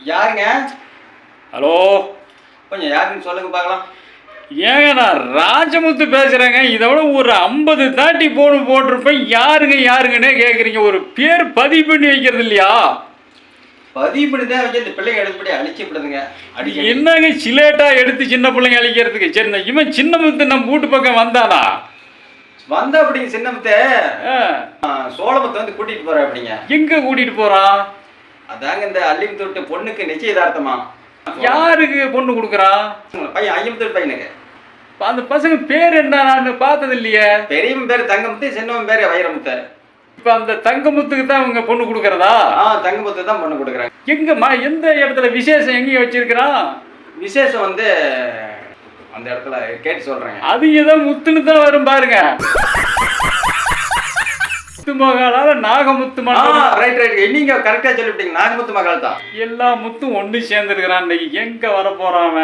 யாருங்க? ஹலோ, கொஞ்சம் யாருன்னு சொல்லுங்க பார்க்கலாம். ஏங்க நான் ராஜமுத்து பேசுகிறேங்க. இதை விட ஒரு 50 தாட்டி போட்டிருப்பேன். யாருங்கன்னே கேட்குறீங்க. ஒரு பேர் பதிவு பண்ணி வைக்கிறது இல்லையா? பதிவு பண்ணி தான் வச்சு இந்த பிள்ளைங்க எடுத்துப்படி அழிச்சுப்படுதுங்க. என்னங்க சிலேட்டாக எடுத்து சின்ன பிள்ளைங்க அழிக்கிறதுக்கு? சரி, இவன் சின்னமுத்து நம்ம வீட்டு பக்கம் வந்தானா? வந்தா அப்படிங்க சின்னமுத்த சோழமுத்து வந்து கூட்டிட்டு போற அப்படிங்க. எங்க கூட்டிட்டு போறான்? அதாங்க இந்த அள்ளிமுத்து விட்டு பொண்ணுக்கு நிச்சயதார்த்தமா. யாருக்கு பொண்ணு கொடுக்குறா? பையன் ஐயமுத்து பையனுக்கு. அந்த பசங்க பேர் என்ன? நான் பார்த்தது இல்லையே. பெரியவன் பேரு தங்கமுத்து, சின்னவன் பேரு வைரமுத்து. இப்ப அந்த தங்கமுத்துக்கு தான் இவங்க பொண்ணு கொடுக்கறதா? தங்கமுத்து தான் பொண்ணு கொடுக்குறாங்க. எங்கம்மா எந்த இடத்துல விசேஷம் எங்கேயும் வச்சிருக்கிறான்? விசேஷம் வந்து அந்த இடத்துல கேட்டு சொல்றேங்க. அது ஏதோ முத்துன்னு தான் வரும் பாருங்க. முத்து மகாலால நாகமுத்து ரைட். நீங்க கரெக்டா சொல்லிவிட்டீங்க. நாகமுத்து மகால் தான். எல்லா முத்தும் ஒண்ணு சேர்ந்துருக்கிறான். எங்க வர போறான்?